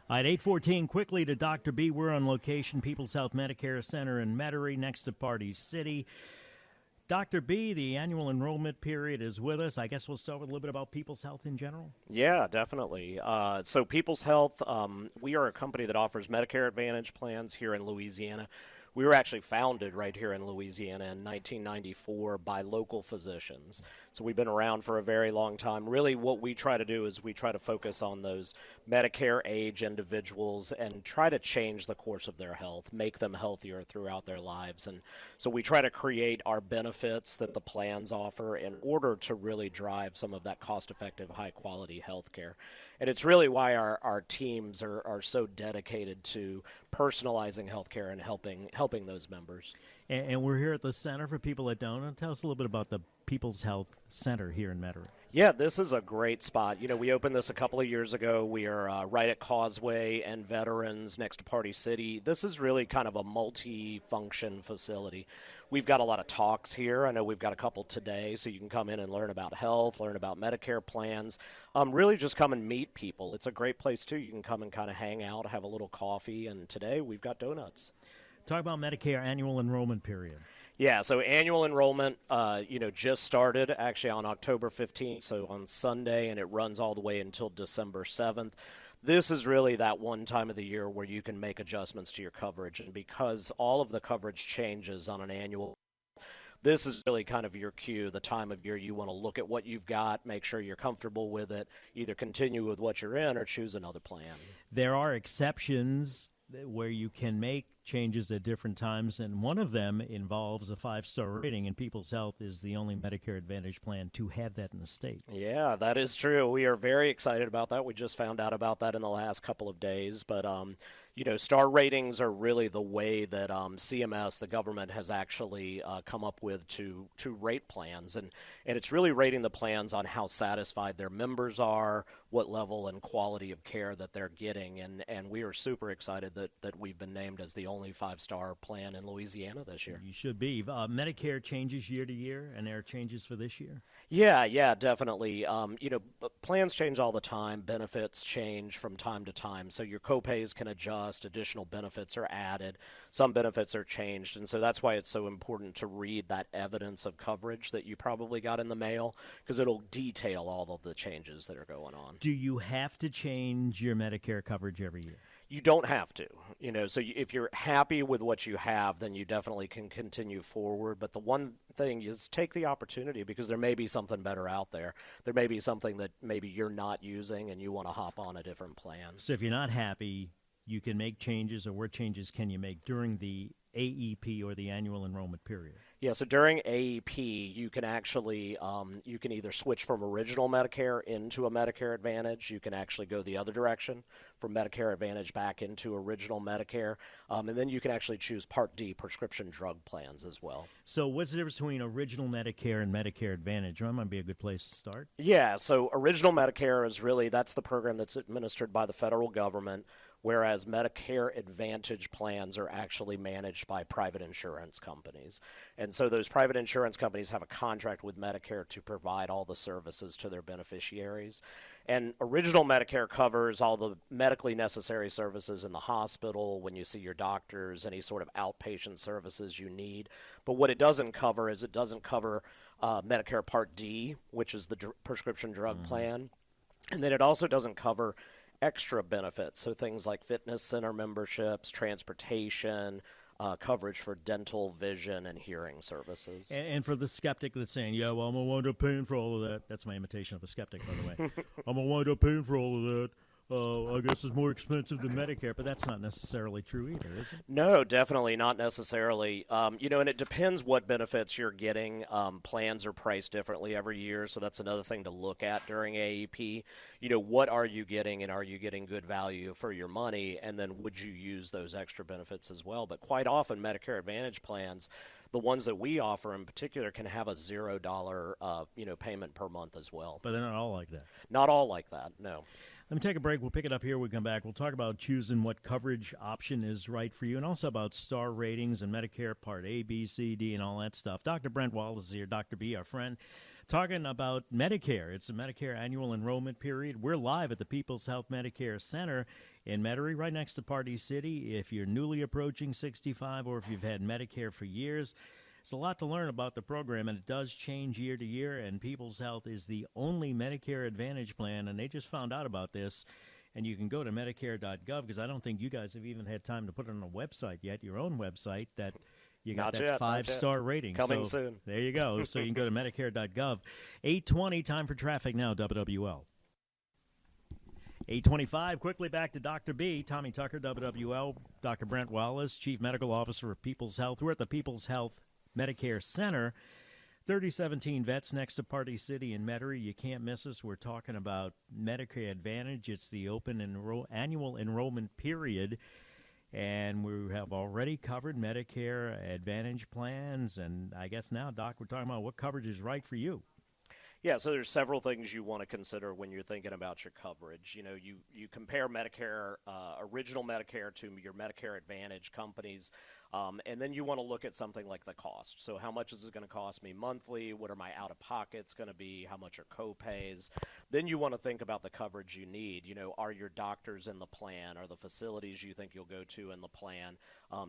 At 8:14, quickly to Dr. B. We're on location, People's Health Medicare Center in Metairie, next to Party City. Dr. B, the annual enrollment period is with us. I guess we'll start with a little bit about People's Health in general. Yeah, definitely. So People's Health, we are a company that offers Medicare Advantage plans here in Louisiana. We were actually founded right here in Louisiana in 1994 by local physicians. So we've been around for a very long time. Really what we try to do is we try to focus on those Medicare age individuals and try to change the course of their health, make them healthier throughout their lives. And so we try to create our benefits that the plans offer in order to really drive some of that cost-effective, high-quality health care. And it's really why our teams are so dedicated to personalizing healthcare and helping those members. And we're here at the Center for People That Don't. Tell us a little bit about the People's Health Center here in Metairie. Yeah, this is a great spot. You know, we opened this a couple of years ago. We are right at Causeway and Veterans next to Party City. This is really kind of a multi-function facility. We've got a lot of talks here. I know we've got a couple today, so you can come in and learn about health, learn about Medicare plans, really just come and meet people. It's a great place, too. You can come and kind of hang out, have a little coffee, and today we've got donuts. Talk about Medicare annual enrollment period. Yeah, so annual enrollment, just started actually on October 15th, so on Sunday, and it runs all the way until December 7th. This is really that one time of the year where you can make adjustments to your coverage, and because all of the coverage changes on an annual, this is really kind of your cue, the time of year you want to look at what you've got, make sure you're comfortable with it, either continue with what you're in or choose another plan. There are exceptions where you can make changes at different times, and one of them involves a 5-star rating, and People's Health is the only Medicare Advantage plan to have that in the state. Yeah, that is true. We are very excited about that. We just found out about that in the last couple of days, but star ratings are really the way that CMS, the government, has actually come up with to rate plans, and it's really rating the plans on how satisfied their members are, what level and quality of care that they're getting, and we are super excited that we've been named as the only 5-star plan in Louisiana this year. You should be. Medicare changes year to year, and there are changes for this year? Yeah, definitely. Plans change all the time. Benefits change from time to time, so your copays can adjust. Additional benefits are added. Some benefits are changed, and so that's why it's so important to read that evidence of coverage that you probably got in the mail, because it'll detail all of the changes that are going on. Do you have to change your Medicare coverage every year? You don't have to, so if you're happy with what you have, then you definitely can continue forward. But the one thing is take the opportunity, because there may be something better out there. There may be something that maybe you're not using and you want to hop on a different plan. So if you're not happy, you can make changes, or what changes can you make during the AEP or the annual enrollment period? Yeah, so during AEP, you can actually you can either switch from original Medicare into a Medicare Advantage. You can actually go the other direction, from Medicare Advantage back into original Medicare. And then you can actually choose Part D, prescription drug plans as well. So what's the difference between original Medicare and Medicare Advantage? That might be a good place to start. Yeah, so original Medicare is really, that's the program that's administered by the federal government, whereas Medicare Advantage plans are actually managed by private insurance companies. And so those private insurance companies have a contract with Medicare to provide all the services to their beneficiaries. And original Medicare covers all the medically necessary services in the hospital, when you see your doctors, any sort of outpatient services you need. But what it doesn't cover is it doesn't cover Medicare Part D, which is the prescription drug plan. And then it also doesn't cover extra benefits, so things like fitness center memberships, transportation, coverage for dental, vision, and hearing services. And for the skeptic that's saying, yeah, well, I'm going to wind up paying for all of that. That's my imitation of a skeptic, by the way. I'm going to wind up paying for all of that. I guess it's more expensive than Medicare, but that's not necessarily true either, is it? No, definitely not necessarily. And it depends what benefits you're getting. Plans are priced differently every year, so that's another thing to look at during AEP. What are you getting, and are you getting good value for your money, and then would you use those extra benefits as well? But quite often, Medicare Advantage plans, the ones that we offer in particular, can have a $0 payment per month as well. But they're not all like that. Not all like that, no. Let me take a break. We'll pick it up here. We'll come back. We'll talk about choosing what coverage option is right for you, and also about star ratings and Medicare Part A, B, C, D, and all that stuff. Dr. Brent Wallis is here. Dr. B, our friend. talking about Medicare. It's a Medicare annual enrollment period. We're live at the People's Health Medicare Center in Metairie, right next to Party City. If you're newly approaching 65 or if you've had Medicare for years, there's a lot to learn about the program, and it does change year to year, and People's Health is the only Medicare Advantage plan, and they just found out about this. And you can go to Medicare.gov, because I don't think you guys have even had time to put it on a website yet, your own website, that you got that 5-star rating. Coming soon. There you go. So you can go to Medicare.gov. 8:20, time for traffic now, WWL. 8:25, quickly back to Dr. B. Tommy Tucker, WWL. Dr. Brent Wallis, Chief Medical Officer of People's Health. We're at the People's Health Medicare Center. 3017 Vets next to Party City in Metairie. You can't miss us. We're talking about Medicare Advantage. It's the open annual enrollment period. And we have already covered Medicare Advantage plans. And I guess now, Doc, we're talking about what coverage is right for you. Yeah, so there's several things you want to consider when you're thinking about your coverage. You know, you compare Medicare, original Medicare to your Medicare Advantage companies, and then you want to look at something like the cost. So how much is it going to cost me monthly? What are my out-of-pockets going to be? How much are co-pays? Then you want to think about the coverage you need. You know, are your doctors in the plan? Are the facilities you think you'll go to in the plan?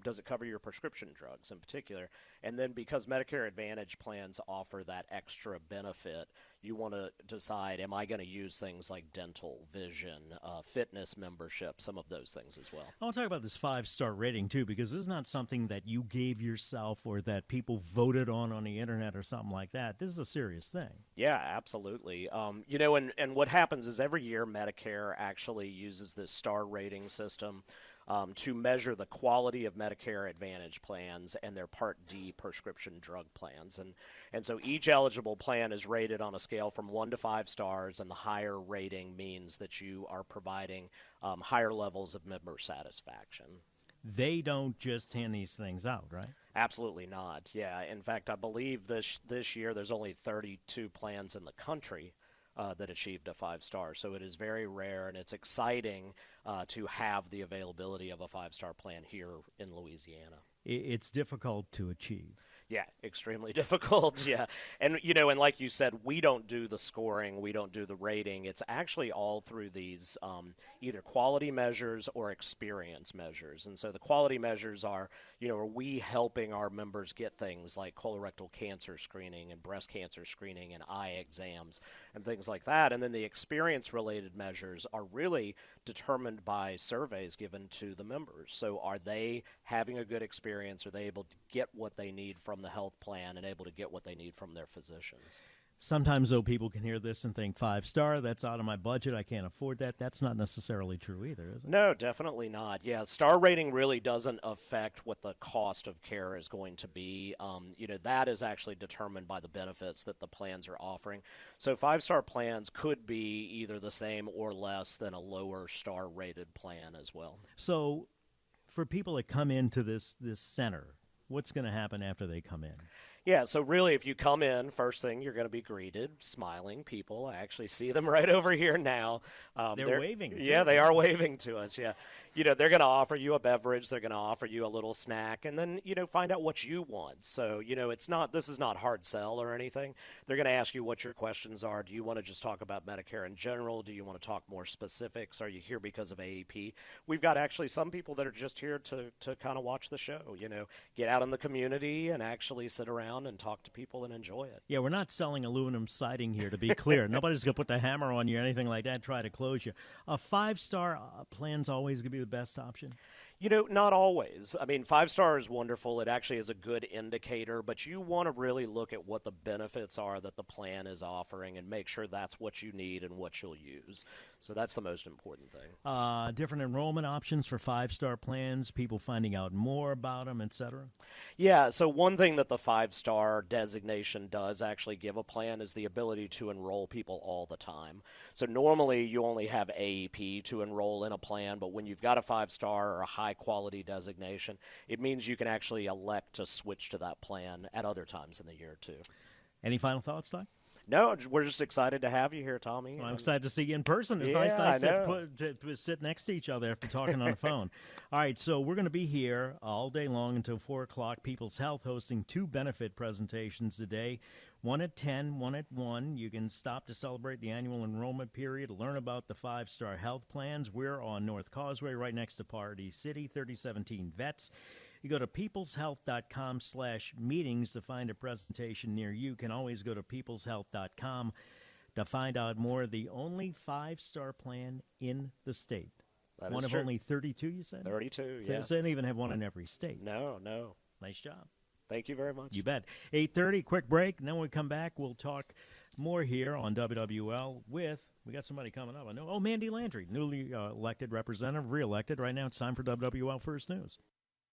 Does it cover your prescription drugs in particular? And then because Medicare Advantage plans offer that extra benefit, you want to decide, am I going to use things like dental, vision, fitness membership, some of those things as well. I want to talk about this 5-star rating, too, because this is not something that you gave yourself or that people voted on the Internet or something like that. This is a serious thing. Yeah, absolutely. You know, and what happens is every year Medicare actually uses this star rating system to measure the quality of Medicare Advantage plans and their Part D prescription drug plans. And so each eligible plan is rated on a scale from 1 to 5 stars, and the higher rating means that you are providing higher levels of member satisfaction. They don't just hand these things out, right? Absolutely not. Yeah. In fact, I believe this year there's only 32 plans in the country that achieved a 5-star. So it is very rare, and it's exciting to have the availability of a 5-star plan here in Louisiana. It's difficult to achieve. Yeah, extremely difficult. Yeah. And, you know, and like you said, we don't do the scoring. We don't do the rating. It's actually all through these either quality measures or experience measures. And so the quality measures are, you know, are we helping our members get things like colorectal cancer screening and breast cancer screening and eye exams and things like that. And then the experience-related measures are really determined by surveys given to the members. So are they having a good experience? Are they able to get what they need from the health plan and able to get what they need from their physicians? Sometimes, though, people can hear this and think 5-star, that's out of my budget, I can't afford that. That's not necessarily true either, is it? No, definitely not. Yeah, star rating really doesn't affect what the cost of care is going to be. You know, that is actually determined by the benefits that the plans are offering. So 5-star plans could be either the same or less than a lower star rated plan as well. So for people that come into this center, what's going to happen after they come in? Yeah, so really if you come in, first thing you're going to be greeted, smiling people. I actually see them right over here now. They're waving. Yeah, they are waving to us, yeah. You know, they're going to offer you a beverage, they're going to offer you a little snack, and then, you know, find out what you want. So, you know, this is not hard sell or anything. They're going to ask you what your questions are. Do you want to just talk about Medicare in general? Do you want to talk more specifics? Are you here because of AEP? We've got actually some people that are just here to kind of watch the show, you know, get out in the community and actually sit around and talk to people and enjoy it. Yeah, we're not selling aluminum siding here, to be clear. Nobody's going to put the hammer on you or anything like that, try to close you. A 5-star plan's always going to be the best option? You know, not always. I mean, 5-star is wonderful. It actually is a good indicator, but you want to really look at what the benefits are that the plan is offering and make sure that's what you need and what you'll use. So that's the most important thing. Different enrollment options for 5-star plans, people finding out more about them, et cetera? Yeah, so one thing that the 5-star designation does actually give a plan is the ability to enroll people all the time. So normally you only have AEP to enroll in a plan, but when you've got a 5-star or a high-quality designation, it means you can actually elect to switch to that plan at other times in the year, too. Any final thoughts, Doc? No, we're just excited to have you here, Tommy. Well, I'm excited to see you in person. It's nice to sit next to each other after talking on the phone. All right, so we're going to be here all day long until 4 o'clock. People's Health hosting 2 benefit presentations today. One at 10, one at 1. You can stop to celebrate the annual enrollment period, learn about the 5-star health plans. We're on North Causeway, right next to Party City, 3017 Vets. You go to peopleshealth.com/meetings to find a presentation near you. You can always go to peopleshealth.com to find out more. The only 5-star plan in the state. That one is of true. only 32, you said? 32, So yes. they don't even have one in every state. No. Nice job. Thank you very much. You bet. 8:30, quick break. And then when we come back, we'll talk more here on WWL with, we got somebody coming up. I know. Oh, Mandy Landry, newly elected representative, reelected. Right now it's time for WWL First News.